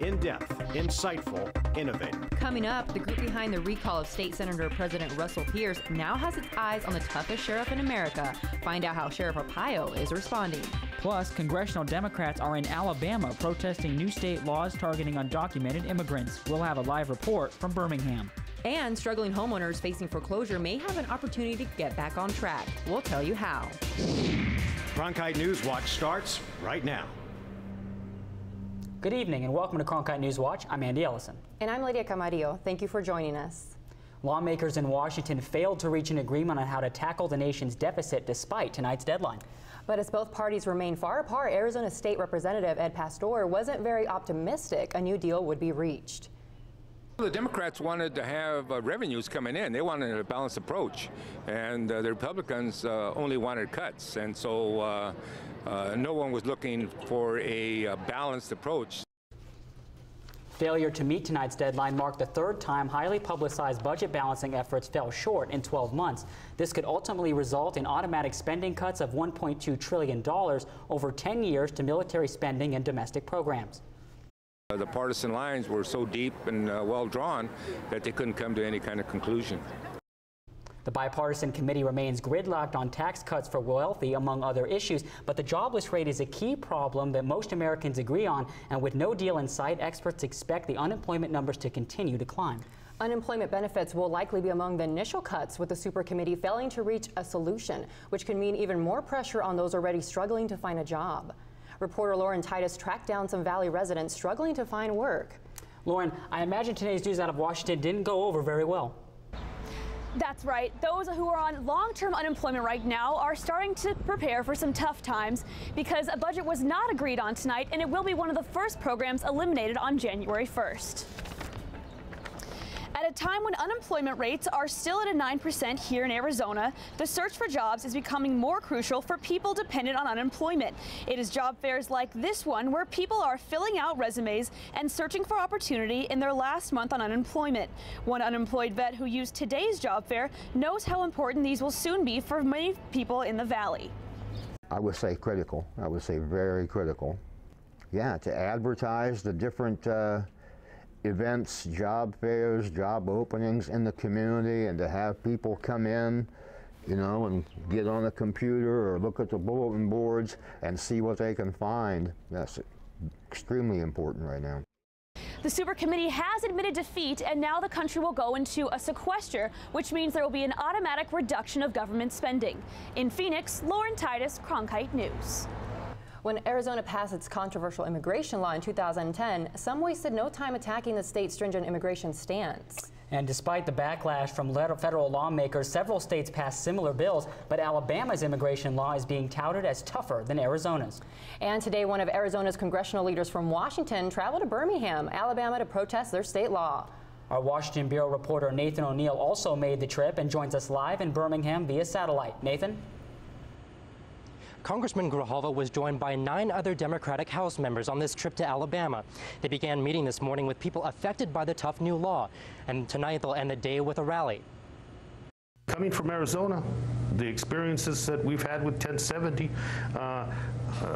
In-depth, insightful, innovative. Coming up, the group behind the recall of State Senator President Russell Pierce now has its eyes on the toughest sheriff in America. Find out how Sheriff Arpaio is responding. Plus, congressional Democrats are in Alabama protesting new state laws targeting undocumented immigrants. We'll have a live report from Birmingham. And struggling homeowners facing foreclosure may have an opportunity to get back on track. We'll tell you how. Cronkite News Watch starts right now. Good evening and welcome to Cronkite News Watch. I'm Andy Ellison. And I'm Lydia Camarillo. Thank you for joining us. Lawmakers in Washington failed to reach an agreement on how to tackle the nation's deficit despite tonight's deadline. But as both parties remain far apart, Arizona State Representative Ed Pastor wasn't very optimistic a new deal would be reached. The Democrats wanted to have revenues coming in. They wanted a balanced approach, and the Republicans only wanted cuts, and so no one was looking for a balanced approach. Failure to meet tonight's deadline marked the third time highly publicized budget balancing efforts fell short in 12 months. This could ultimately result in automatic spending cuts of $1.2 trillion over 10 years to military spending and domestic programs. The partisan lines were so deep and well drawn that they couldn't come to any kind of conclusion. The bipartisan committee remains gridlocked on tax cuts for wealthy, among other issues, but the jobless rate is a key problem that most Americans agree on, and with no deal in sight, experts expect the unemployment numbers to continue to climb. Unemployment benefits will likely be among the initial cuts, with the super committee failing to reach a solution, which could mean even more pressure on those already struggling to find a job. Reporter Lauren Titus tracked down some Valley residents struggling to find work. Lauren, I imagine today's news out of Washington didn't go over very well. That's right. Those who are on long-term unemployment right now are starting to prepare for some tough times because a budget was not agreed on tonight, and it will be one of the first programs eliminated on January 1st. At a time when unemployment rates are still at a 9% here in Arizona, the search for jobs is becoming more crucial for people dependent on unemployment. It is job fairs like this one where people are filling out resumes and searching for opportunity in their last month on unemployment. One unemployed vet who used today's job fair knows how important these will soon be for many people in the Valley. I would say critical. I would say very critical. Yeah, to advertise the different events, job fairs, job openings in the community, and to have people come in, you know, and get on a computer or look at the bulletin boards and see what they can find. That's extremely important right now. The super committee has admitted defeat, and now the country will go into a sequester, which means there will be an automatic reduction of government spending. In Phoenix, Lauren Titus, Cronkite News. When Arizona passed its controversial immigration law in 2010, some wasted no time attacking the state's stringent immigration stance. And despite the backlash from federal lawmakers, several states passed similar bills, but Alabama's immigration law is being touted as tougher than Arizona's. And today, one of Arizona's congressional leaders from Washington traveled to Birmingham, Alabama, to protest their state law. Our Washington Bureau reporter Nathan O'Neill also made the trip and joins us live in Birmingham via satellite. Nathan? Congressman Grijalva was joined by 9 other Democratic House members on this trip to Alabama. They began meeting this morning with people affected by the tough new law, and tonight they'll end the day with a rally. Coming from Arizona, the experiences that we've had with 1070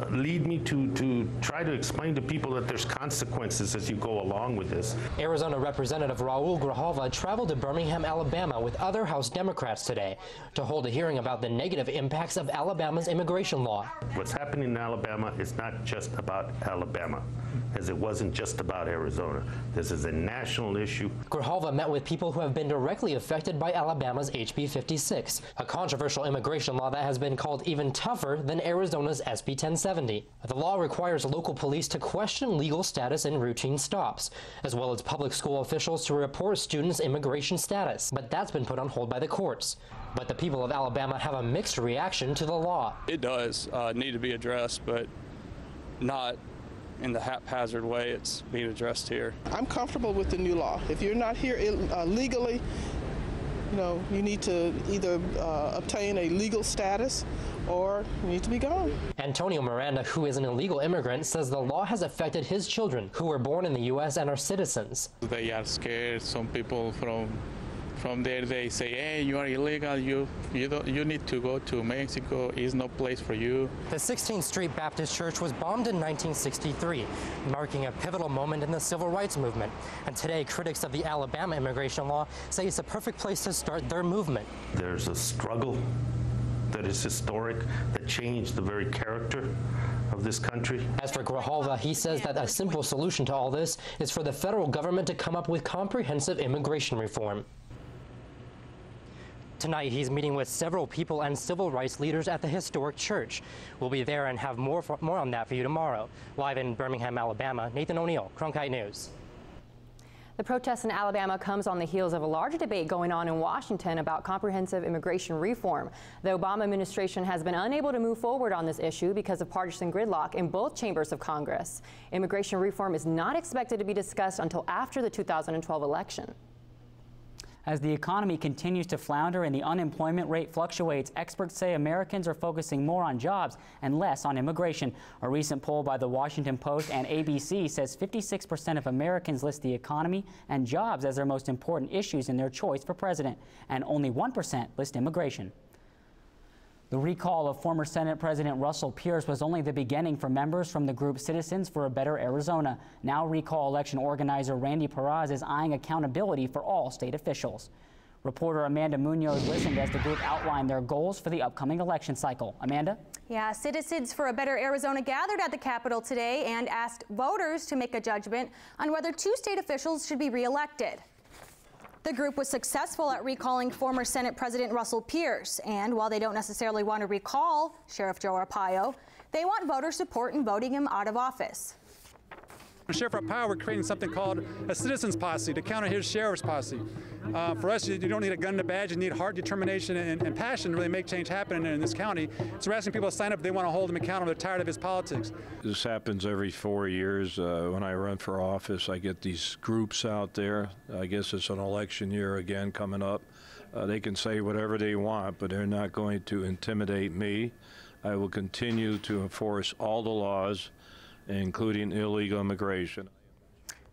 lead me to try to explain to people that there's consequences as you go along with this. Arizona Representative Raul Grijalva traveled to Birmingham, Alabama with other House Democrats today to hold a hearing about the negative impacts of Alabama's immigration law. What's happening in Alabama is not just about Alabama, as it wasn't just about Arizona. This is a national issue. Grijalva met with people who have been directly affected by Alabama's HB 56, a controversial immigration law that has been called even tougher than Arizona's SB 1070. The law requires local police to question legal status in routine stops, as well as public school officials to report students' immigration status. But that's been put on hold by the courts. But the people of Alabama have a mixed reaction to the law. It does need to be addressed, but not in the haphazard way it's being addressed here. I'm comfortable with the new law. If you're not here legally, you know, you need to either obtain a legal status or you need to be gone. Antonio Miranda, who is an illegal immigrant, says the law has affected his children who were born in the U.S. and are citizens. They are scared, some people From there, they say, hey, you are illegal. You need to go to Mexico. Is no place for you. The 16th Street Baptist Church was bombed in 1963, marking a pivotal moment in the civil rights movement. And today, critics of the Alabama immigration law say it's a perfect place to start their movement. There's a struggle that is historic, that changed the very character of this country. As for Grijalva, he says that a simple solution to all this is for the federal government to come up with comprehensive immigration reform. Tonight, he's meeting with several people and civil rights leaders at the historic church. We'll be there and have more on that for you tomorrow. Live in Birmingham, Alabama, Nathan O'Neill, Cronkite News. The protest in Alabama comes on the heels of a large debate going on in Washington about comprehensive immigration reform. The Obama administration has been unable to move forward on this issue because of partisan gridlock in both chambers of Congress. Immigration reform is not expected to be discussed until after the 2012 election. As the economy continues to flounder and the unemployment rate fluctuates, experts say Americans are focusing more on jobs and less on immigration. A recent poll by the Washington Post and ABC says 56% of Americans list the economy and jobs as their most important issues in their choice for president, and only 1% list immigration. The recall of former Senate President Russell Pierce was only the beginning for members from the group Citizens for a Better Arizona. Now recall election organizer Randy Perez is eyeing accountability for all state officials. Reporter Amanda Munoz listened as the group outlined their goals for the upcoming election cycle. Amanda? Yeah, Citizens for a Better Arizona gathered at the Capitol today and asked voters to make a judgment on whether 2 state officials should be reelected. The group was successful at recalling former Senate President Russell Pierce, and while they don't necessarily want to recall Sheriff Joe Arpaio, they want voter support in voting him out of office. Sheriff Arpaio, we're creating something called a citizens posse to counter his sheriff's posse. For us, you don't need a gun and a badge, you need heart, determination, and passion to really make change happen in this county. So we're asking people to sign up if they want to hold him accountable. They're tired of his politics. This happens every 4 years. When I run for office, I get these groups out there. I guess it's an election year again coming up. They can say whatever they want, but they're not going to intimidate me. I will continue to enforce all the laws, including illegal immigration.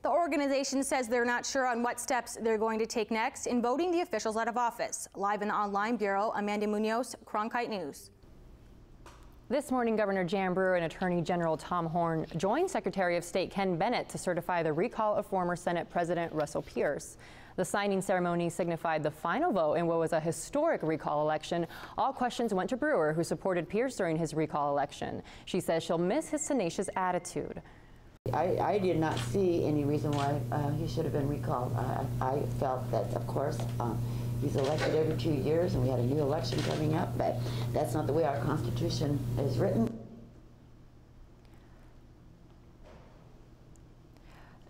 The organization says they're not sure on what steps they're going to take next in voting the officials out of office. Live in the Online Bureau, Amanda Munoz, Cronkite News. This morning, Governor Jan Brewer and Attorney General Tom Horne joined Secretary of State Ken Bennett to certify the recall of former Senate President Russell Pierce. The signing ceremony signified the final vote in what was a historic recall election. All questions went to Brewer, who supported Pierce during his recall election. She says she'll miss his tenacious attitude. I did not see any reason why he should have been recalled. I felt that, of course, he's elected every 2 years, and we had a new election coming up, but that's not the way our Constitution is written.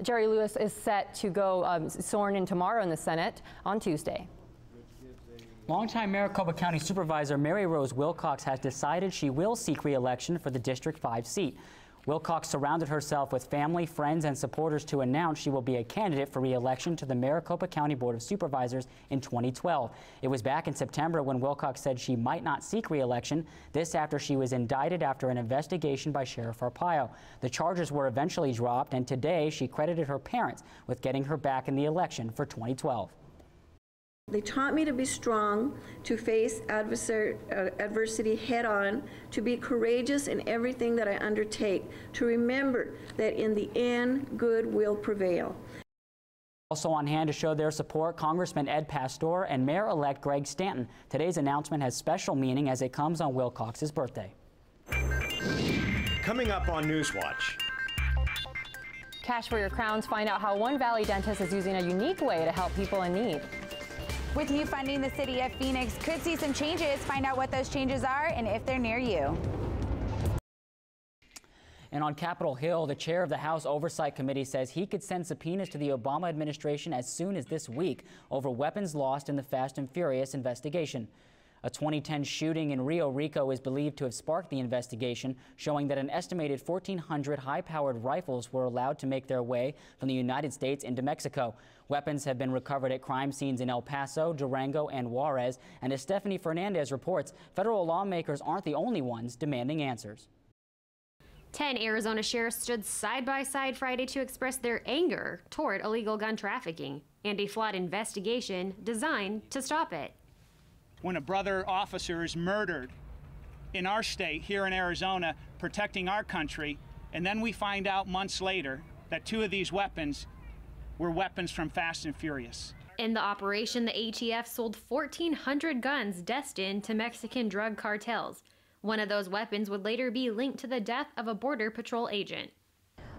Jerry Lewis is set to go sworn in tomorrow in the Senate on Tuesday. Longtime Maricopa County Supervisor Mary Rose Wilcox has decided she will seek re-election for the District 5 seat. Wilcox surrounded herself with family, friends, and supporters to announce she will be a candidate for re-election to the Maricopa County Board of Supervisors in 2012. It was back in September when Wilcox said she might not seek re-election, this after she was indicted after an investigation by Sheriff Arpaio. The charges were eventually dropped, and today she credited her parents with getting her back in the election for 2012. They taught me to be strong, to face adversity head-on, to be courageous in everything that I undertake, to remember that in the end, good will prevail. Also on hand to show their support, Congressman Ed Pastor and Mayor-elect Greg Stanton. Today's announcement has special meaning as it comes on Wilcox's birthday. Coming up on Newswatch. Cash for your crowns. Find out how one Valley dentist is using a unique way to help people in need. With new funding, the city of Phoenix could see some changes. Find out what those changes are and if they're near you. And on Capitol Hill, the chair of the House Oversight Committee says he could send subpoenas to the Obama administration as soon as this week over weapons lost in the Fast and Furious investigation. A 2010 shooting in Rio Rico is believed to have sparked the investigation, showing that an estimated 1,400 high-powered rifles were allowed to make their way from the United States into Mexico. Weapons have been recovered at crime scenes in El Paso, Durango, and Juarez. And as Stephanie Fernandez reports, federal lawmakers aren't the only ones demanding answers. 10 Arizona sheriffs stood side by side Friday to express their anger toward illegal gun trafficking and a flawed investigation designed to stop it. When a brother officer is murdered in our state, here in Arizona, protecting our country, and then we find out months later that 2 of these weapons were weapons from Fast and Furious. In the operation, the ATF sold 1,400 guns destined to Mexican drug cartels. One of those weapons would later be linked to the death of a Border Patrol agent.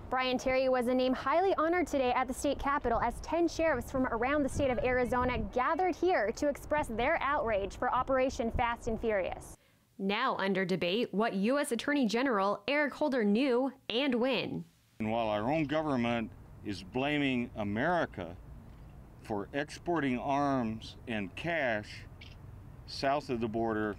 Brian Terry was a name highly honored today at the state capitol as 10 sheriffs from around the state of Arizona gathered here to express their outrage for Operation Fast and Furious. Now under debate what U.S. Attorney General Eric Holder knew and when. And while our own government is blaming America for exporting arms and cash south of the border,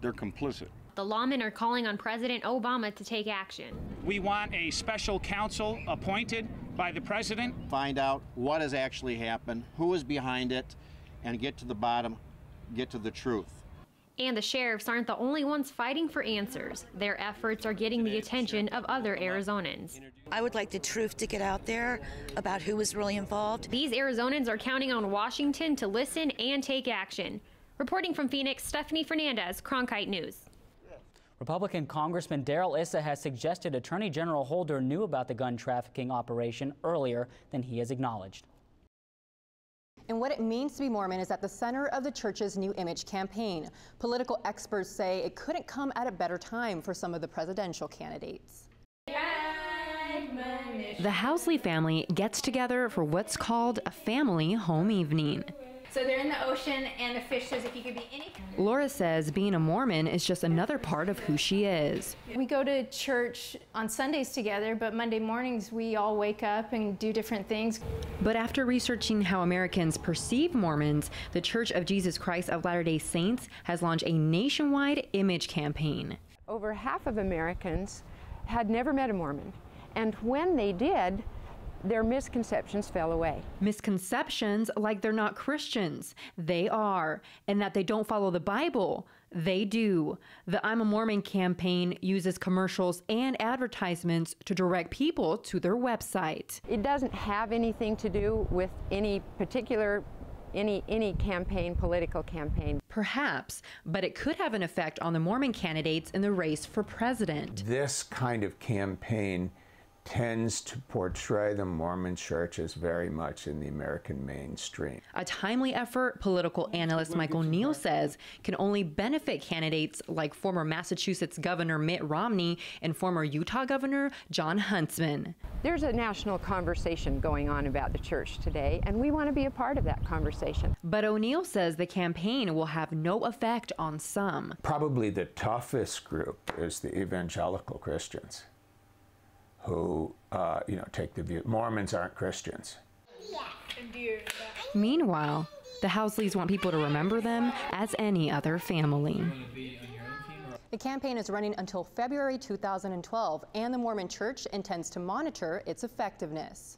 they're complicit. The lawmen are calling on President Obama to take action. We want a special counsel appointed by the president. Find out what has actually happened, who is behind it, and get to the bottom, get to the truth. And the sheriffs aren't the only ones fighting for answers. Their efforts are getting the attention of other Arizonans. I would like the truth to get out there about who was really involved. These Arizonans are counting on Washington to listen and take action. Reporting from Phoenix, Stephanie Fernandez, Cronkite News. Republican Congressman Darrell Issa has suggested Attorney General Holder knew about the gun trafficking operation earlier than he has acknowledged. And what it means to be Mormon is at the center of the church's new image campaign. Political experts say it couldn't come at a better time for some of the presidential candidates. The Housley family gets together for what's called a family home evening. So they're in the ocean, and the fish says if you could be any... Laura says being a Mormon is just another part of who she is. We go to church on Sundays together, but Monday mornings we all wake up and do different things. But after researching how Americans perceive Mormons, the Church of Jesus Christ of Latter-day Saints has launched a nationwide image campaign. Over half of Americans had never met a Mormon, and when they did, their misconceptions fell away. Misconceptions like they're not Christians. They are. And that they don't follow the Bible. They do. The I'm a Mormon campaign uses commercials and advertisements to direct people to their website. It doesn't have anything to do with any particular any campaign, political campaign. Perhaps, but it could have an effect on the Mormon candidates in the race for president. This kind of campaign tends to portray the Mormon Church as very much in the American mainstream. A timely effort, political analyst Michael Neal says, can only benefit candidates like former Massachusetts Governor Mitt Romney and former Utah Governor Jon Huntsman. There's a national conversation going on about the church today, and we want to be a part of that conversation. But O'Neill says the campaign will have no effect on some. Probably the toughest group is the evangelical Christians, who, take the view Mormons aren't Christians. Meanwhile, the Housleys want people to remember them as any other family. The campaign is running until February 2012, and the Mormon Church intends to monitor its effectiveness.